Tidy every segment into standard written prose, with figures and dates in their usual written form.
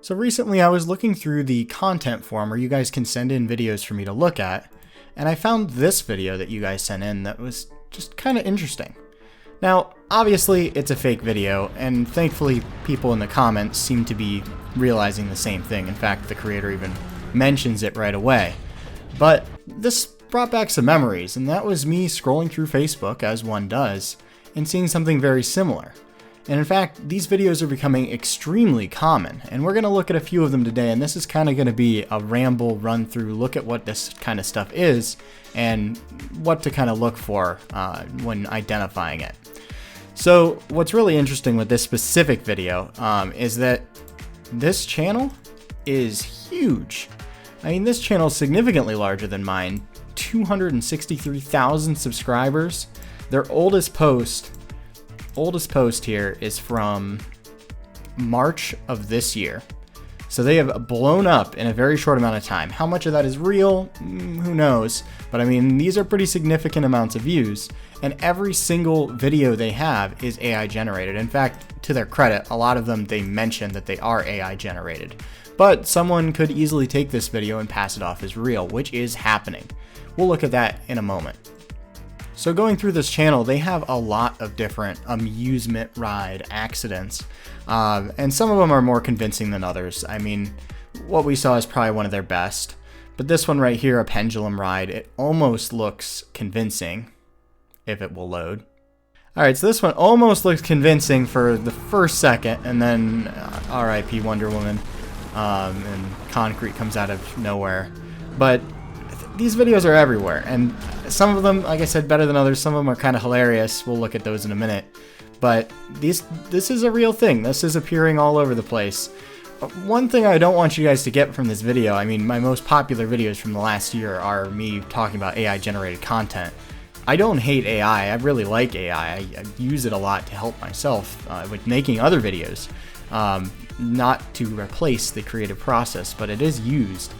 So recently I was looking through the content form where you guys can send in videos for me to look at, and I found this video that you guys sent in that was just kind of interesting. Now, obviously it's a fake video, and thankfully people in the comments seem to be realizing the same thing. In fact, the creator even mentions it right away. But this brought back some memories, and that was me scrolling through Facebook, as one does, and seeing something very similar. And in fact, these videos are becoming extremely common, and we're going to look at a few of them today, and this is kind of going to be a ramble run through, look at what this kind of stuff is, and what to kind of look for when identifying it. So what's really interesting with this specific video is that this channel is huge. I mean, this channel is significantly larger than mine, 263,000 subscribers. Their oldest post here is from March of this year. So they have blown up in a very short amount of time. How much of that is real? Who knows? But I mean, these are pretty significant amounts of views, and every single video they have is AI generated. In fact, to their credit, a lot of them, they mention that they are AI generated. But someone could easily take this video and pass it off as real, which is happening. We'll look at that in a moment. So going through this channel, they have a lot of different amusement ride accidents, and some of them are more convincing than others. I mean, what we saw is probably one of their best, but this one right here, a pendulum ride, it almost looks convincing, if it will load. Alright, so this one almost looks convincing for the first second, and then RIP Wonder Woman, and concrete comes out of nowhere. But these videos are everywhere, and some of them, like I said, better than others. Some of them are kind of hilarious. We'll look at those in a minute. But this is a real thing. This is appearing all over the place. One thing I don't want you guys to get from this video, I mean, my most popular videos from the last year are me talking about AI generated content. I don't hate AI. I really like AI. I use it a lot to help myself with making other videos. Not to replace the creative process, but it is used.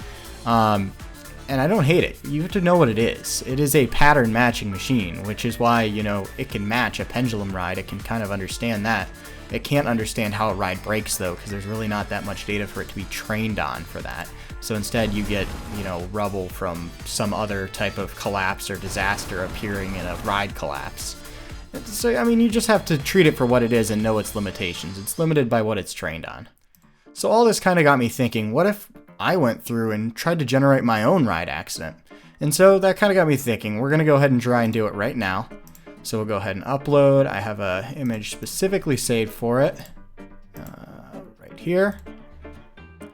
And I don't hate it. You have to know what it is. It is a pattern matching machine, which is why, you know, it can match a pendulum ride. It can kind of understand that. It can't understand how a ride breaks, though, because there's really not that much data for it to be trained on for that. So instead you get, you know, rubble from some other type of collapse or disaster appearing in a ride collapse. So, I mean, you just have to treat it for what it is and know its limitations. It's limited by what it's trained on. So all this kind of got me thinking, what if I went through and tried to generate my own ride accident? And so that kind of got me thinking. We're going to go ahead and try and do it right now. So we'll go ahead and upload. I have an image specifically saved for it. Right here.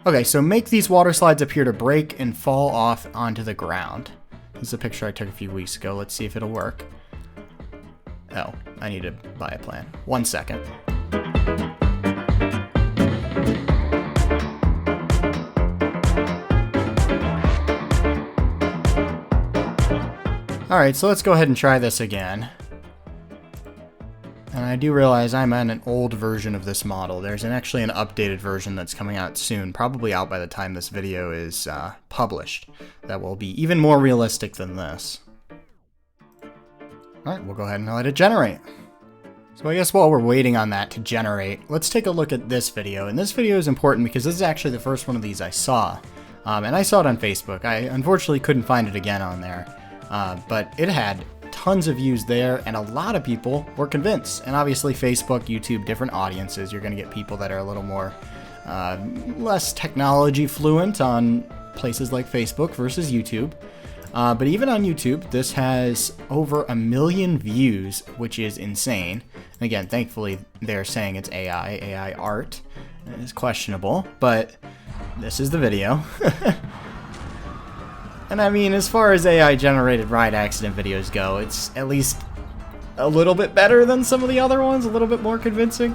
Okay, so make these water slides appear to break and fall off onto the ground. This is a picture I took a few weeks ago. Let's see if it'll work. Oh, I need to buy a plan. 1 second. Alright, so let's go ahead and try this again. And I do realize I'm on an old version of this model. There's actually an updated version that's coming out soon, probably out by the time this video is published, that will be even more realistic than this. Alright, we'll go ahead and let it generate. So I guess while we're waiting on that to generate, let's take a look at this video. And this video is important because this is actually the first one of these I saw. And I saw it on Facebook. I unfortunately couldn't find it again on there. But it had tons of views there, and a lot of people were convinced. And obviously Facebook, YouTube, different audiences. You're going to get people that are a little more less technology fluent on places like Facebook versus YouTube. But even on YouTube, this has over 1 million views, which is insane. And again, thankfully, they're saying it's AI art. It's questionable, but this is the video. And I mean, as far as AI-generated ride accident videos go, it's at least a little bit better than some of the other ones, a little bit more convincing.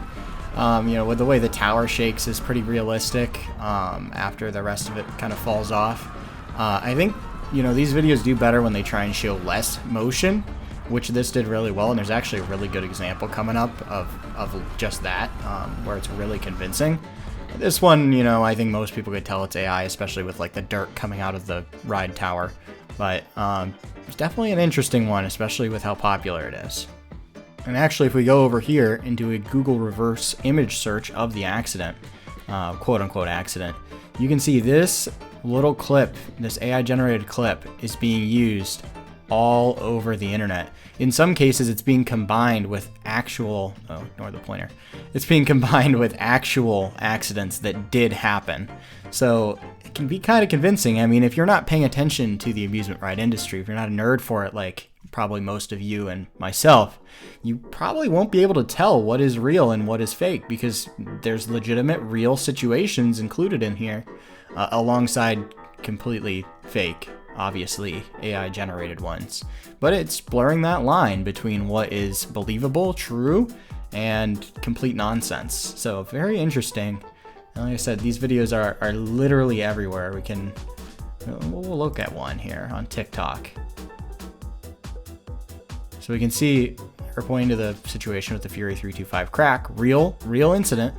You know, with the way the tower shakes is pretty realistic after the rest of it kind of falls off. I think, you know, these videos do better when they try and show less motion, which this did really well, and there's actually a really good example coming up of just that, where it's really convincing. This one, you know, I think most people could tell it's AI, especially with like the dirt coming out of the ride tower. But it's definitely an interesting one, especially with how popular it is. And actually, if we go over here and do a Google reverse image search of the accident, quote unquote accident. You can see this little clip, this AI generated clip, is being used all over the internet. In some cases, it's being combined with actual, oh, ignore the pointer. It's being combined with actual accidents that did happen. So it can be kind of convincing. I mean, if you're not paying attention to the amusement ride industry, if you're not a nerd for it, like probably most of you and myself, you probably won't be able to tell what is real and what is fake, because there's legitimate real situations included in here, alongside completely fake, obviously AI generated ones. But it's blurring that line between what is believable, true, and complete nonsense. So very interesting. And like I said, these videos are literally everywhere. We'll look at one here on TikTok. So we can see we're pointing to the situation with the Fury 325 crack. Real incident.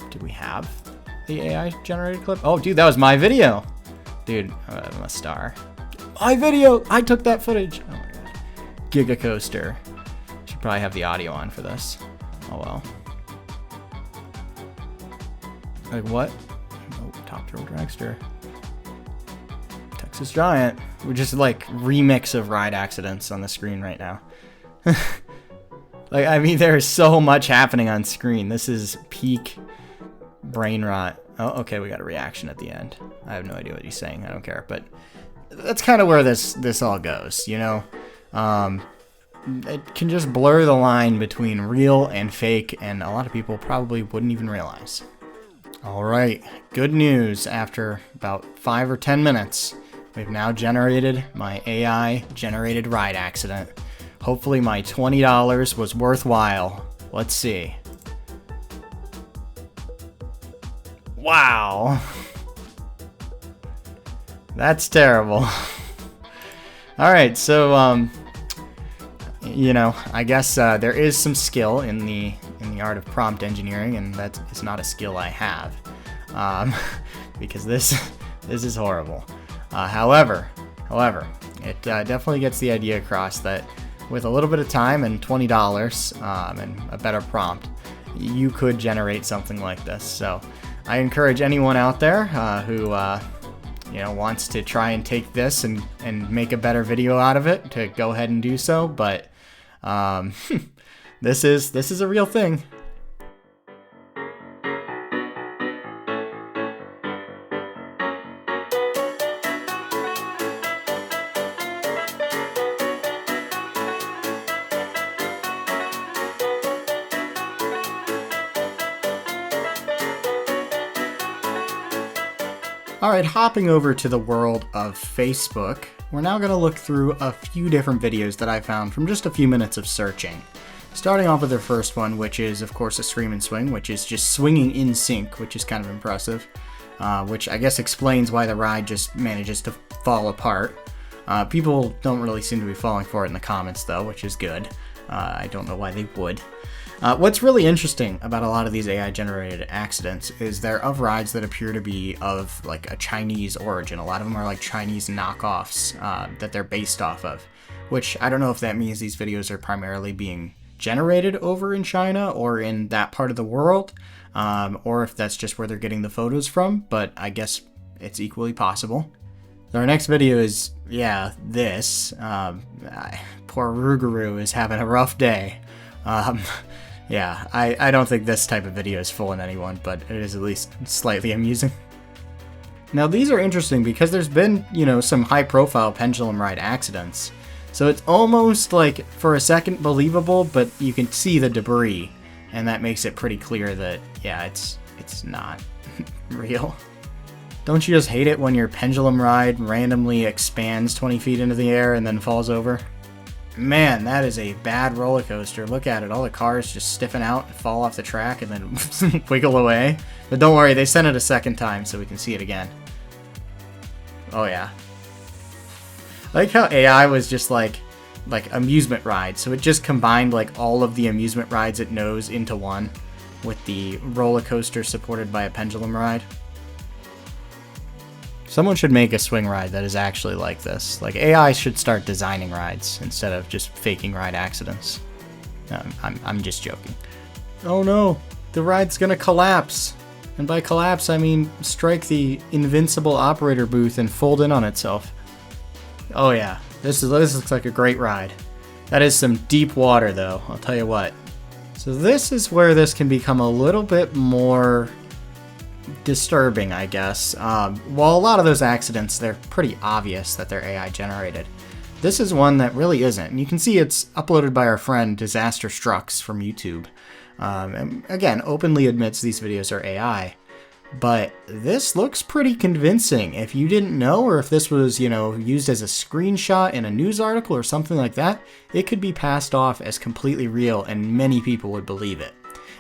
Did we have the AI generated clip? Oh, dude, that was my video. Dude, I'm a star. My video! I took that footage. Oh my god. Giga Coaster. Should probably have the audio on for this. Oh well. Like what? Oh, Top Thrill Dragster. Texas Giant. We're just like remix of ride accidents on the screen right now. Like, I mean, there's so much happening on screen. This is peak brain rot. Oh, okay, we got a reaction at the end. I have no idea what he's saying. I don't care, but that's kind of where this all goes, you know? It can just blur the line between real and fake, and a lot of people probably wouldn't even realize. All right, good news. After about 5 or 10 minutes, we've now generated my AI generated ride accident. Hopefully my $20 was worthwhile. Let's see. Wow. That's terrible. All right, so you know, I guess there is some skill in the art of prompt engineering, and it's not a skill I have, because this is horrible. However, it definitely gets the idea across that with a little bit of time and $20 and a better prompt, you could generate something like this. So I encourage anyone out there who you know, wants to try and take this and make a better video out of it to go ahead and do so. But this is a real thing. Alright, hopping over to the world of Facebook, we're now going to look through a few different videos that I found from just a few minutes of searching. Starting off with the first one, which is of course a Scream and Swing, which is just swinging in sync, which is kind of impressive, which I guess explains why the ride just manages to fall apart. People don't really seem to be falling for it in the comments though, which is good. I don't know why they would. What's really interesting about a lot of these AI-generated accidents is they're of rides that appear to be of like a Chinese origin. A lot of them are like Chinese knockoffs that they're based off of, which I don't know if that means these videos are primarily being generated over in China or in that part of the world, or if that's just where they're getting the photos from, but I guess it's equally possible. So our next video is, yeah, this. Poor Rougarou is having a rough day. Yeah, I don't think this type of video is fooling anyone, but it is at least slightly amusing. Now these are interesting because there's been, you know, some high-profile pendulum ride accidents. So it's almost like, for a second, believable, but you can see the debris, and that makes it pretty clear that, yeah, it's not real. Don't you just hate it when your pendulum ride randomly expands 20 feet into the air and then falls over? Man, that is a bad roller coaster. Look at it. All the cars just stiffen out, fall off the track, and then wiggle away. But don't worry, they sent it a second time so we can see it again. Oh yeah. I like how AI was just like amusement rides. So it just combined like all of the amusement rides it knows into one with the roller coaster supported by a pendulum ride. Someone should make a swing ride that is actually like this. Like, AI should start designing rides instead of just faking ride accidents. I'm just joking. Oh no! The ride's gonna collapse. And by collapse, I mean strike the invincible operator booth and fold in on itself. Oh yeah, this looks like a great ride. That is some deep water though, I'll tell you what. So this is where this can become a little bit more disturbing, I guess. While a lot of those accidents, they're pretty obvious that they're AI generated. This is one that really isn't. And you can see it's uploaded by our friend Disaster Strux from YouTube. And again, openly admits these videos are AI. But this looks pretty convincing. If you didn't know, or if this was, used as a screenshot in a news article or something like that, it could be passed off as completely real and many people would believe it.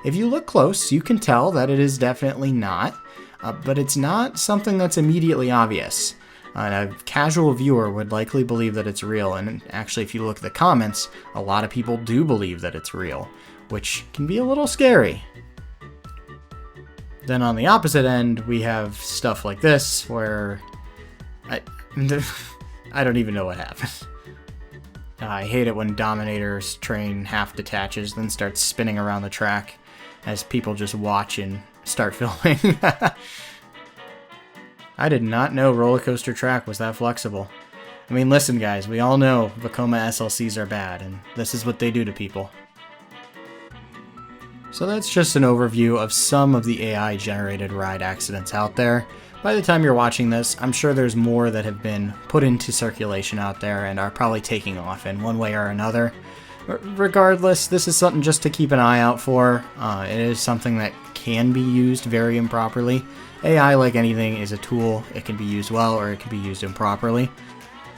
If you look close, you can tell that it is definitely not, but it's not something that's immediately obvious. And a casual viewer would likely believe that it's real, and actually if you look at the comments, a lot of people do believe that it's real, which can be a little scary. Then on the opposite end, we have stuff like this, where I don't even know what happened. I hate it when Dominator's train half detaches, then starts spinning around the track as people just watch and start filming. I did not know Roller Coaster Track was that flexible. I mean, listen guys, we all know Vekoma SLCs are bad, and this is what they do to people. So that's just an overview of some of the AI-generated ride accidents out there. By the time you're watching this, I'm sure there's more that have been put into circulation out there and are probably taking off in one way or another. Regardless, this is something just to keep an eye out for. It is something that can be used very improperly. AI, like anything, is a tool. It can be used well or it can be used improperly.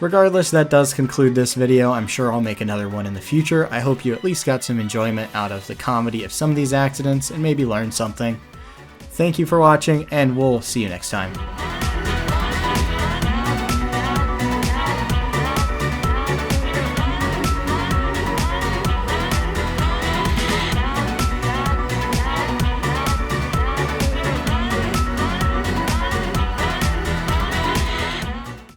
Regardless, that does conclude this video. I'm sure I'll make another one in the future. I hope you at least got some enjoyment out of the comedy of some of these accidents and maybe learned something. Thank you for watching, and we'll see you next time.